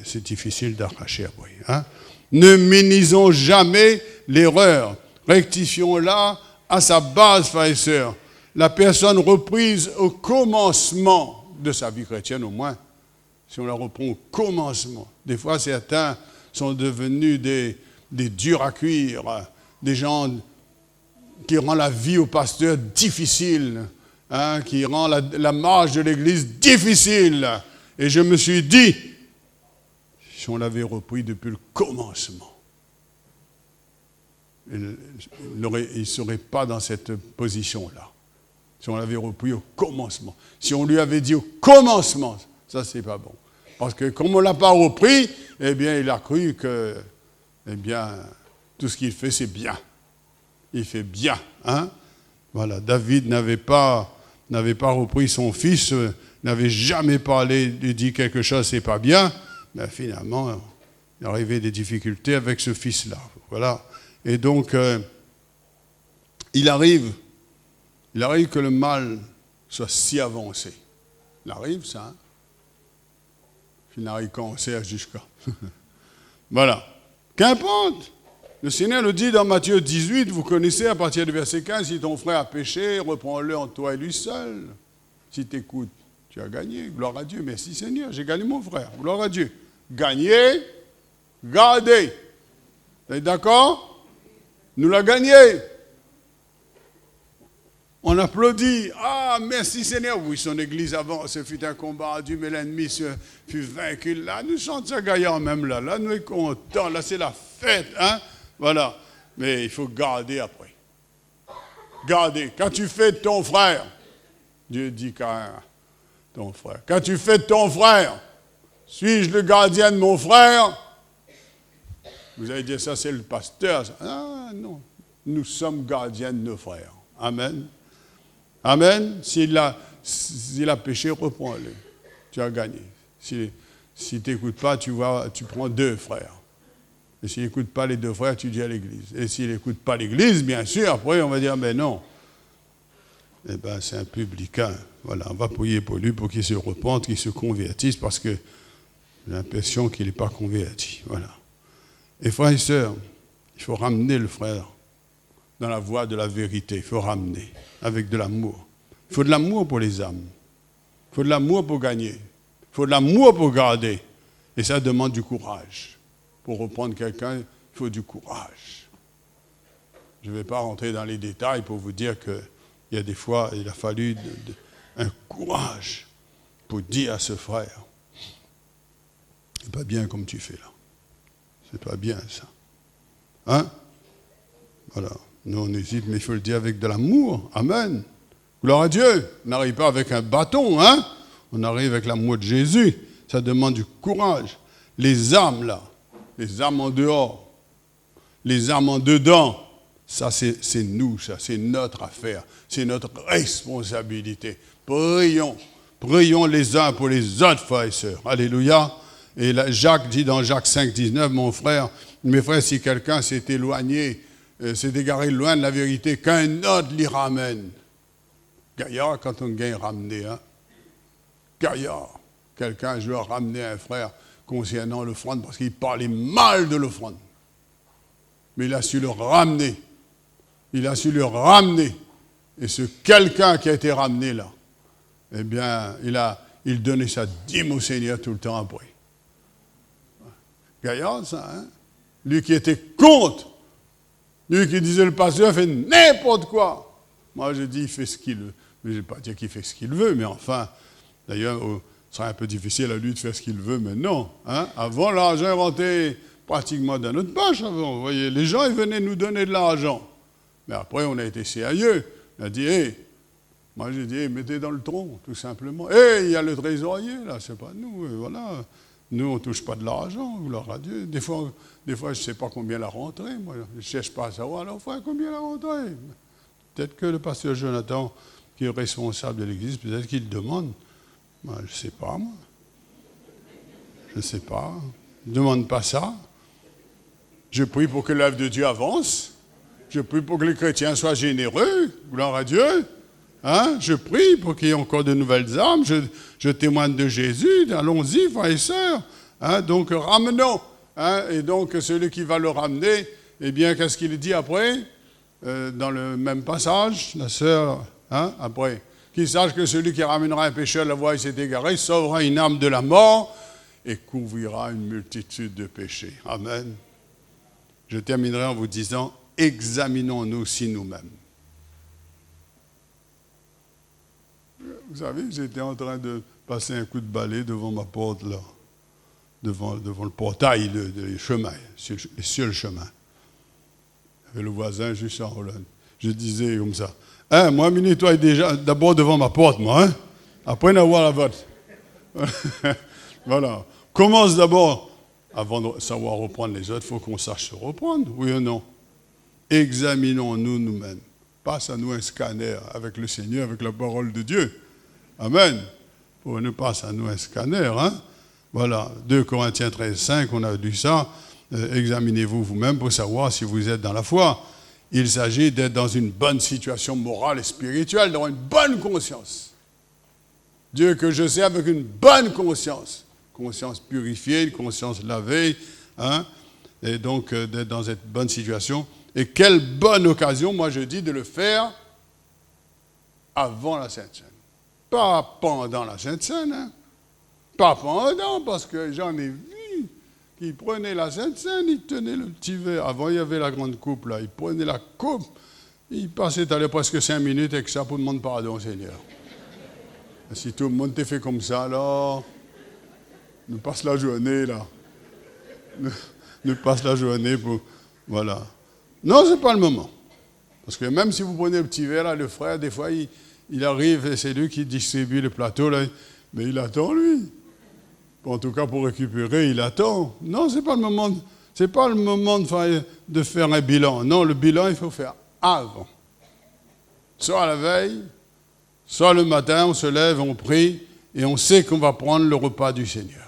c'est difficile d'arracher après. Hein? Ne minimisons jamais l'erreur. Rectifions-la à sa base, frères et sœurs. La personne reprise au commencement de sa vie chrétienne, au moins, si on la reprend au commencement. Des fois, certains sont devenus des durs à cuire, des gens qui rendent la vie au pasteur difficile, hein, qui rendent la marche de l'Église difficile. Et je me suis dit, si on l'avait repris depuis le commencement, il ne serait pas dans cette position-là. Si on l'avait repris au commencement. Si on lui avait dit au commencement, ça, c'est pas bon. Parce que comme on ne l'a pas repris, eh bien, il a cru que, eh bien, tout ce qu'il fait, c'est bien. Il fait bien. Hein? Voilà, David n'avait pas repris son fils, n'avait jamais parlé, lui dit quelque chose, c'est pas bien. Mais finalement, il arrivait des difficultés avec ce fils-là. Voilà. Et donc, il arrive que le mal soit si avancé. Il arrive, ça. Hein? Il n'arrive qu'en sert jusqu'à. Voilà. Qu'importe. Le Seigneur nous dit dans Matthieu 18, vous connaissez à partir du verset 15, si ton frère a péché, reprends-le en toi et lui seul. Si tu écoutes, tu as gagné. Gloire à Dieu. Merci Seigneur, j'ai gagné mon frère. Gloire à Dieu. Gagné, gardé. Vous êtes d'accord? Nous l'a gagné. On applaudit. Ah, merci Seigneur. Oui, son église avant, ce fut un combat ardu, mais l'ennemi fut vaincu. Là, nous chantons ça gaillant même là. Là, nous sommes contents. Là, c'est la fête. Hein? Voilà. Mais il faut garder après. Garder. Quand tu fais de ton frère, Dieu dit qu'à ton frère. Quand tu fais de ton frère, suis-je le gardien de mon frère? Vous allez dire ça, c'est le pasteur. Ça. Ah non. Nous sommes gardiens de nos frères. Amen. Amen. S'il a péché, reprends-le. Tu as gagné. Si tu n'écoutes pas, tu prends 2 frères. Et s'il n'écoute pas les 2 frères, tu dis à l'église. Et s'il n'écoute pas l'église, bien sûr, après on va dire, mais non. Eh bien, c'est un publicain. Voilà, on va prier pour lui, pour qu'il se repente, qu'il se convertisse, parce que j'ai l'impression qu'il n'est pas converti. Voilà. Et frères et sœurs, il faut ramener le frère dans la voie de la vérité. Il faut ramener avec de l'amour. Il faut de l'amour pour les âmes. Il faut de l'amour pour gagner. Il faut de l'amour pour garder. Et ça demande du courage. Pour reprendre quelqu'un, il faut du courage. Je ne vais pas rentrer dans les détails pour vous dire qu'il y a des fois, il a fallu un courage pour dire à ce frère, c'est pas bien comme tu fais là. C'est pas bien ça. Hein? Voilà. Nous, on hésite, mais il faut le dire avec de l'amour. Amen. Gloire à Dieu. On n'arrive pas avec un bâton, hein? On arrive avec l'amour de Jésus. Ça demande du courage. Les âmes, là, les âmes en dehors, les âmes en dedans, ça, c'est nous, ça, c'est notre affaire. C'est notre responsabilité. Prions. Prions les uns pour les autres, frères et sœurs. Alléluia. Et là, Jacques dit dans Jacques 5, 19, mes frères, si quelqu'un s'est éloigné, s'est égaré loin de la vérité, qu'un autre l'y ramène. Gaillard, quand on gagne ramener, hein? Gaillard, quelqu'un, je dois ramener un frère concernant l'offrande parce qu'il parlait mal de l'offrande. Mais il a su le ramener. Il a su le ramener. Et ce quelqu'un qui a été ramené là, eh bien, il donnait sa dîme au Seigneur tout le temps après. Gaillard, ça, hein? Lui qui était contre. Lui qui disait le pasteur fait n'importe quoi. Moi, je dis, il fait ce qu'il veut. Mais je ne vais pas dire qu'il fait ce qu'il veut, mais enfin, d'ailleurs, ce serait un peu difficile à lui de faire ce qu'il veut maintenant. Hein? Avant, l'argent rentrait pratiquement dans notre poche. Avant, vous voyez, les gens, ils venaient nous donner de l'argent. Mais après, on a été sérieux. On a dit, moi, j'ai dit, mettez dans le tronc, tout simplement. Il y a le trésorier, là, c'est pas nous. Voilà. Nous, on ne touche pas de l'argent, gloire à Dieu. Des fois je ne sais pas combien la rentrée. Moi, je ne cherche pas à savoir, alors, frère, combien la rentrée? Peut-être que le pasteur Jonathan, qui est responsable de l'Église, peut-être qu'il demande. Moi, je ne sais pas, moi. Je ne sais pas. Je ne demande pas ça. Je prie pour que l'œuvre de Dieu avance. Je prie pour que les chrétiens soient généreux. Gloire à Dieu. Hein? Je prie pour qu'il y ait encore de nouvelles âmes. Je témoigne de Jésus. Allons-y, frères et sœurs. Hein? Donc, ramenons. Hein? Et donc, celui qui va le ramener, eh bien, qu'est-ce qu'il dit après? Dans le même passage, la sœur, hein? Après, qu'il sache que celui qui ramènera un pécheur à la voie, il s'est égaré, sauvera une âme de la mort et couvrira une multitude de péchés. Amen. Je terminerai en vous disant, examinons-nous aussi nous-mêmes. Vous savez, j'étais en train de passer un coup de balai devant ma porte, là, devant le portail des chemins, sur le chemin. Il y avait le voisin juste en Hollande. Je disais comme ça, hein, moi, je nettoie déjà d'abord devant ma porte, moi, hein? Après, on va la vôtre. Voilà. Commence d'abord, avant de savoir reprendre les autres, il faut qu'on sache se reprendre, oui ou non? Examinons-nous nous-mêmes. Passe à nous un scanner avec le Seigneur, avec la parole de Dieu. Amen. Pour nous passe à nous un scanner, hein? Voilà. 2 Corinthiens 13, 5, on a dit ça. Examinez-vous vous-même pour savoir si vous êtes dans la foi. Il s'agit d'être dans une bonne situation morale et spirituelle, d'avoir une bonne conscience. Dieu que je sais avec une bonne conscience. Conscience purifiée, une conscience lavée, hein? Et donc d'être dans cette bonne situation. Et quelle bonne occasion, moi je dis, de le faire avant la Sainte Seine. Pas pendant la Sainte Seine, hein? Pas pendant, parce que j'en ai vu qui prenaient la Sainte Seine, ils tenaient le petit verre. Avant, il y avait la grande coupe, là. Ils prenaient la coupe, ils passaient, allait presque 5 minutes avec ça pour demander pardon, Seigneur. Et si tout le monde t'est fait comme ça, alors, nous passe la journée, là. Nous passe la journée pour... Voilà. Non, ce n'est pas le moment. Parce que même si vous prenez le petit verre, là, le frère, des fois, il arrive, et c'est lui qui distribue le plateau, là, mais il attend, lui. En tout cas, pour récupérer, il attend. Non, ce n'est pas le moment, de faire un bilan. Non, le bilan, il faut faire avant. Soit la veille, soit le matin, on se lève, on prie, et on sait qu'on va prendre le repas du Seigneur.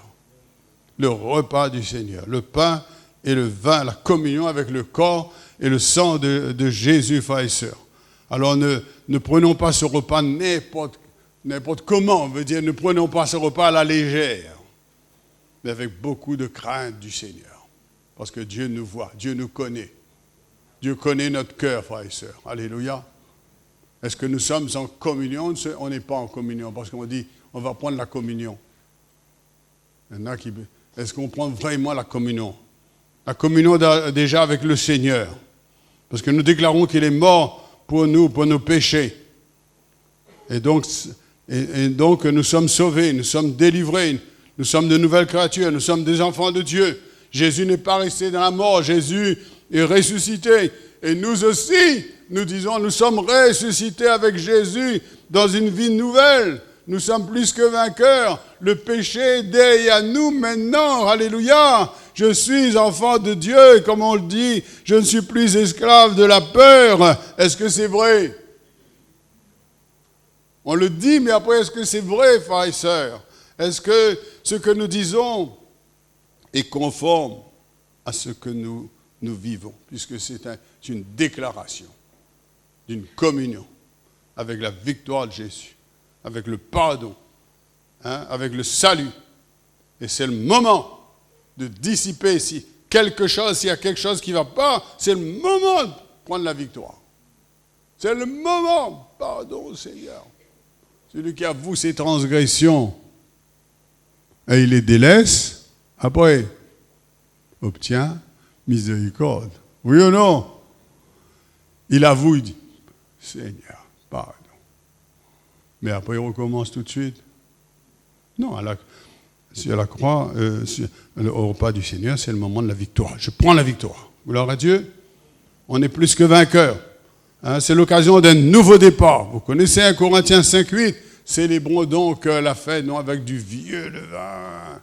Le repas du Seigneur. Le pain et le vin, la communion avec le corps et le sang de Jésus, frères et sœurs. Alors ne prenons pas ce repas n'importe comment. On veut dire, ne prenons pas ce repas à la légère, mais avec beaucoup de crainte du Seigneur. Parce que Dieu nous voit, Dieu nous connaît. Dieu connaît notre cœur, frères et sœurs. Alléluia. Est-ce que nous sommes en communion? On n'est pas en communion, parce qu'on dit, on va prendre la communion. Est-ce qu'on prend vraiment la communion? La communion déjà avec le Seigneur. Parce que nous déclarons qu'il est mort pour nous, pour nos péchés. Et donc nous sommes sauvés, nous sommes délivrés, nous sommes de nouvelles créatures, nous sommes des enfants de Dieu. Jésus n'est pas resté dans la mort, Jésus est ressuscité. Et nous aussi, nous disons, nous sommes ressuscités avec Jésus dans une vie nouvelle. Nous sommes plus que vainqueurs. Le péché est derrière nous maintenant. Alléluia. Je suis enfant de Dieu, comme on le dit. Je ne suis plus esclave de la peur. Est-ce que c'est vrai? On le dit, mais après, est-ce que c'est vrai, frères et sœurs? Est-ce que ce que nous disons est conforme à ce que nous vivons? Puisque c'est une déclaration d'une communion avec la victoire de Jésus, avec le pardon, hein, avec le salut. Et c'est le moment de dissiper s'il y a quelque chose qui ne va pas, c'est le moment de prendre la victoire. C'est le moment. Pardon, Seigneur. Celui qui avoue ses transgressions et il les délaisse, après, obtient miséricorde. Oui ou non? Il avoue, il dit, Seigneur, pardon. Mais après, il recommence tout de suite. Non, sur la croix, au repas du Seigneur, c'est le moment de la victoire. Je prends la victoire. Gloire à Dieu. On est plus que vainqueurs. Hein, c'est l'occasion d'un nouveau départ. Vous connaissez 1 Corinthiens 5:8. Célébrons donc la fête, non avec du vieux levain,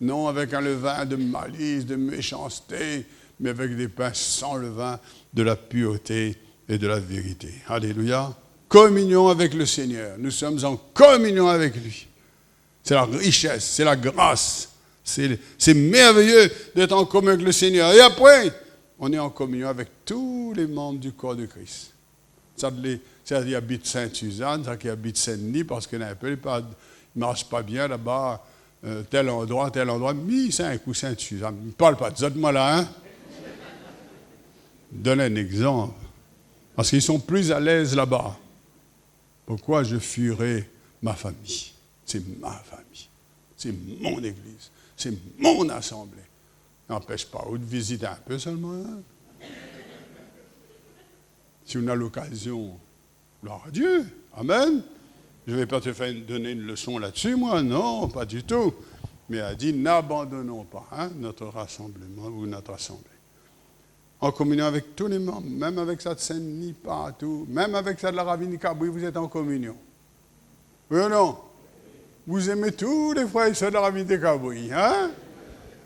non avec un levain de malice, de méchanceté, mais avec des pains sans levain, de la pureté et de la vérité. Alléluia. Communion avec le Seigneur. Nous sommes en communion avec lui. C'est la richesse, c'est la grâce. C'est merveilleux d'être en communion avec le Seigneur. Et après, on est en communion avec tous les membres du corps de Christ. Ça qui habite Sainte-Suzanne, ça qui habite Saint-Denis, parce qu'il y en a un peu, il ne marche pas bien là-bas, tel endroit, mis Saint ou Sainte-Suzanne. Ne parle pas de ça de moi là, hein? Donne un exemple. Parce qu'ils sont plus à l'aise là-bas. Pourquoi je fuirais ma famille? C'est ma famille. C'est mon église. C'est mon assemblée. N'empêche pas de visiter un peu seulement. Hein? Si on a l'occasion, gloire à Dieu. Amen. Je ne vais pas te faire donner une leçon là-dessus, moi. Non, pas du tout. Mais elle a dit, n'abandonnons pas notre rassemblement ou notre assemblée. En communion avec tous les membres, même avec ça de Saint-Denis, partout, même avec ça de la Ravine-Cabouille, vous êtes en communion. Oui ou non? Vous aimez tous les frères et sœurs de la Ravine-Cabouille, hein?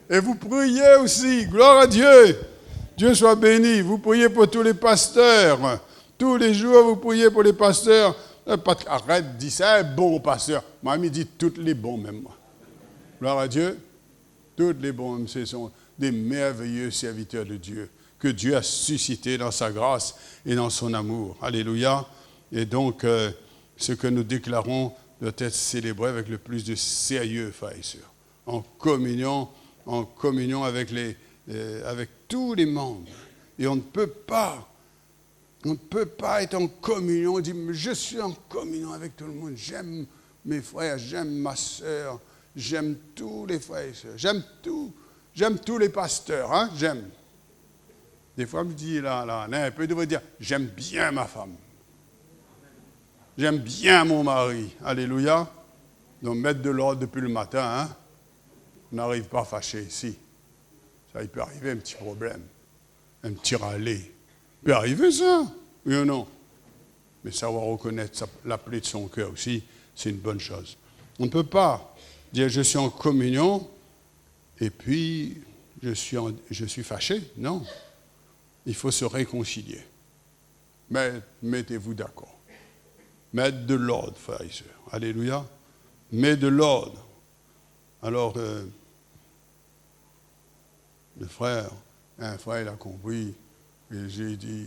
Et vous priez aussi, gloire à Dieu. Dieu soit béni. Vous priez pour tous les pasteurs. Tous les jours, vous priez pour les pasteurs. Arrête, dis ça, un bon pasteur. Mamie dit tous les bons, même moi. Gloire à Dieu. Tous les bons, ce sont des merveilleux serviteurs de Dieu que Dieu a suscités dans sa grâce et dans son amour. Alléluia. Et donc, ce que nous déclarons doit être célébré avec le plus de sérieux, frères et sœurs. En communion avec tous les membres. Et on ne peut pas être en communion, on dit, je suis en communion avec tout le monde, j'aime mes frères, j'aime ma sœur, j'aime tous les frères et sœurs, j'aime tous les pasteurs, hein, j'aime. Des fois, je me dis, là, un peu de dire, j'aime bien ma femme. J'aime bien mon mari. Alléluia. Donc, mettre de l'ordre depuis le matin, hein. On n'arrive pas à fâcher ici. Ça, il peut arriver un petit problème. Un petit râler. Il peut arriver ça. Oui ou non? Mais savoir reconnaître la plaie de son cœur aussi, c'est une bonne chose. On ne peut pas dire, je suis en communion, et puis, je suis fâché. Non. Il faut se réconcilier. Mais mettez-vous d'accord. Mettre de l'ordre, frères et sœurs. Alléluia. Mettez de l'ordre. Alors, un frère, il a compris. Et j'ai dit,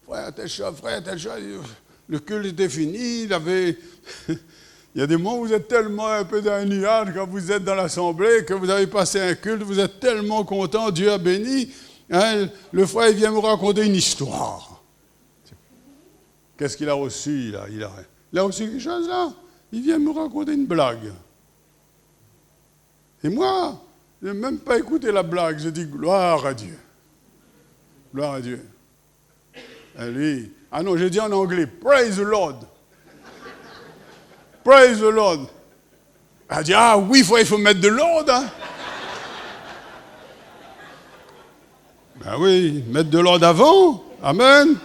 frère, tel chose, le culte était fini. Il y a des moments où vous êtes tellement un peu dans un nuage quand vous êtes dans l'assemblée, que vous avez passé un culte, vous êtes tellement content, Dieu a béni. Hein, le frère, il vient me raconter une histoire. Qu'est-ce qu'il a reçu, là? Il a reçu quelque chose, là? Il vient me raconter une blague. Et moi, je n'ai même pas écouté la blague. Je dis, gloire à Dieu. Gloire à Dieu. Et lui, non, je dis en anglais, praise the Lord. Praise the Lord. Elle dit, oui, il faut mettre de l'ordre, hein? Ben oui, mettre de l'ordre avant. Amen.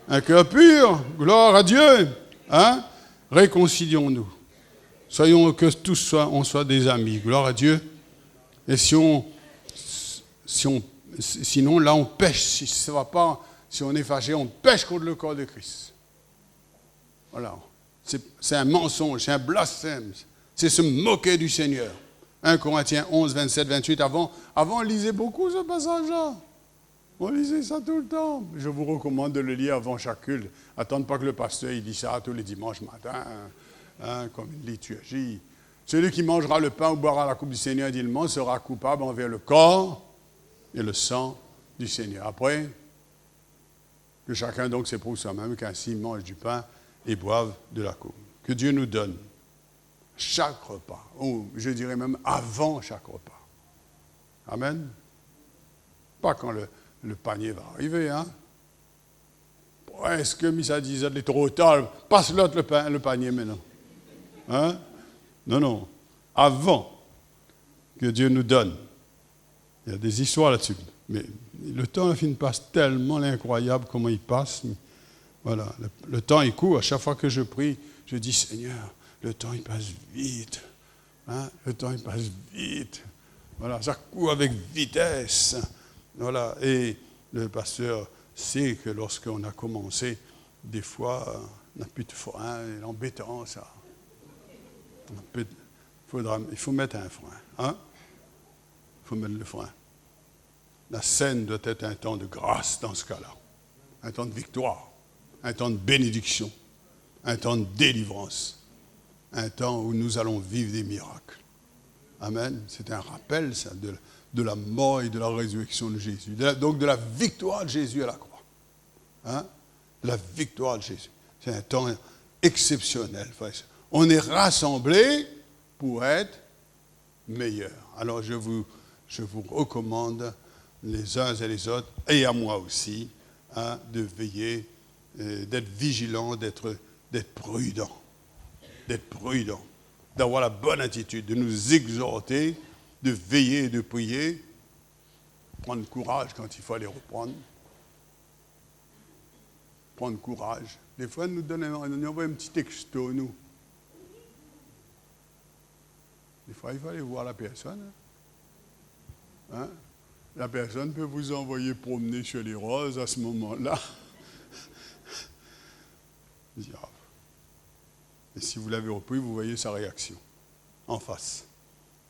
Un cœur pur. Gloire à Dieu. Hein? Réconcilions-nous. Soyons que tous on soit des amis. Gloire à Dieu. Et sinon, là, on pêche. Si ça va pas, si on est fâché, on pêche contre le corps de Christ. Voilà. C'est un mensonge, c'est un blasphème. C'est se moquer du Seigneur. 1 Corinthiens 11, 27, 28. Avant, on lisait beaucoup ce passage-là. On lisait ça tout le temps. Je vous recommande de le lire avant chaque culte. Attendre pas que le pasteur il dit ça tous les dimanches matin, comme une liturgie. Celui qui mangera le pain ou boira la coupe du Seigneur indéniement sera coupable envers le corps et le sang du Seigneur. Après, que chacun donc s'éprouve soi-même, qu'ainsi mange du pain et boive de la coupe. Que Dieu nous donne chaque repas, ou je dirais même avant chaque repas. Amen. Pas quand le panier va arriver, hein. Est-ce que Missa disait, il est trop tard, passe l'autre le panier maintenant. Hein? Non. Avant que Dieu nous donne. Il y a des histoires là-dessus. Mais le temps, il passe tellement incroyable comment il passe. Voilà. Le temps, il court. À chaque fois que je prie, je dis, Seigneur, le temps, il passe vite. Hein? Le temps, il passe vite. Voilà. Ça court avec vitesse. Voilà. Et le pasteur sait que lorsqu'on a commencé, des fois, on n'a plus de frein, c'est embêtant, ça. Il faut mettre un frein. Hein? Il faut mettre le frein. La scène doit être un temps de grâce dans ce cas-là. Un temps de victoire. un temps de bénédiction, un temps de délivrance, un temps où nous allons vivre des miracles. Amen. C'est un rappel, ça, de la mort et de la résurrection de Jésus. Donc de la victoire de Jésus à la croix. Hein? De la victoire de Jésus. C'est un temps exceptionnel. On est rassemblés pour être meilleurs. Alors je vous recommande, les uns et les autres, et à moi aussi, hein, de veiller, d'être vigilant, d'être prudent. D'être prudent, d'avoir la bonne attitude, de nous exhorter, de veiller et de prier, prendre courage quand il faut les reprendre. Prendre courage. Des fois, nous envoie un petit texto, nous. Des fois, il faut aller voir la personne. Hein? La personne peut vous envoyer promener chez les roses à ce moment-là. Et si vous l'avez repris, vous voyez sa réaction en face.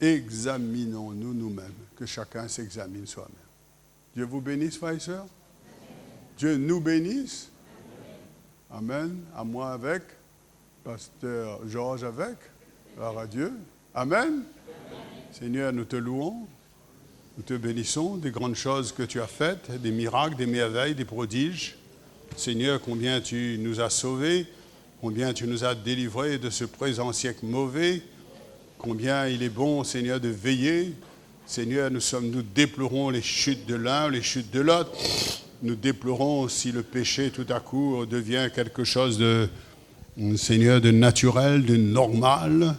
Examinons-nous nous-mêmes, que chacun s'examine soi-même. Dieu vous bénisse, frères et sœurs. Dieu nous bénisse. Amen. À moi avec. Pasteur Georges avec. Gloire à Dieu. Amen. Seigneur, nous te louons. Nous te bénissons des grandes choses que tu as faites, des miracles, des merveilles, des prodiges. Seigneur, combien tu nous as sauvés. Combien tu nous as délivrés de ce présent siècle mauvais. Combien il est bon, Seigneur, de veiller. Seigneur, nous déplorons les chutes de l'un, les chutes de l'autre. Nous déplorons si le péché, tout à coup, devient quelque chose de, Seigneur, de naturel, de normal.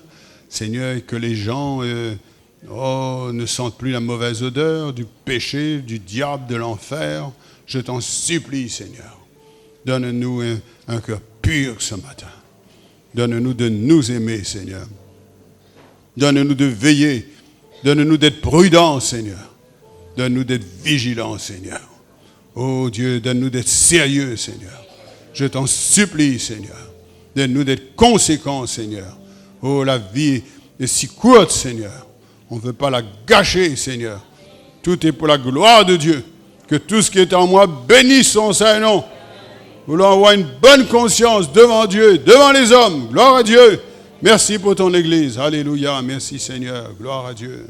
Seigneur, que les gens ne sentent plus la mauvaise odeur du péché, du diable, de l'enfer. Je t'en supplie, Seigneur. Donne-nous un cœur pur ce matin. Donne-nous de nous aimer, Seigneur. Donne-nous de veiller. Donne-nous d'être prudents, Seigneur. Donne-nous d'être vigilants, Seigneur. Oh Dieu, donne-nous d'être sérieux, Seigneur. Je t'en supplie, Seigneur. Donne-nous d'être conséquents, Seigneur. Oh, la vie est si courte, Seigneur. On ne veut pas la gâcher, Seigneur. Tout est pour la gloire de Dieu. Que tout ce qui est en moi bénisse son Saint-Nom. Nous voulons avoir une bonne conscience devant Dieu, devant les hommes. Gloire à Dieu. Merci pour ton Église. Alléluia. Merci Seigneur. Gloire à Dieu.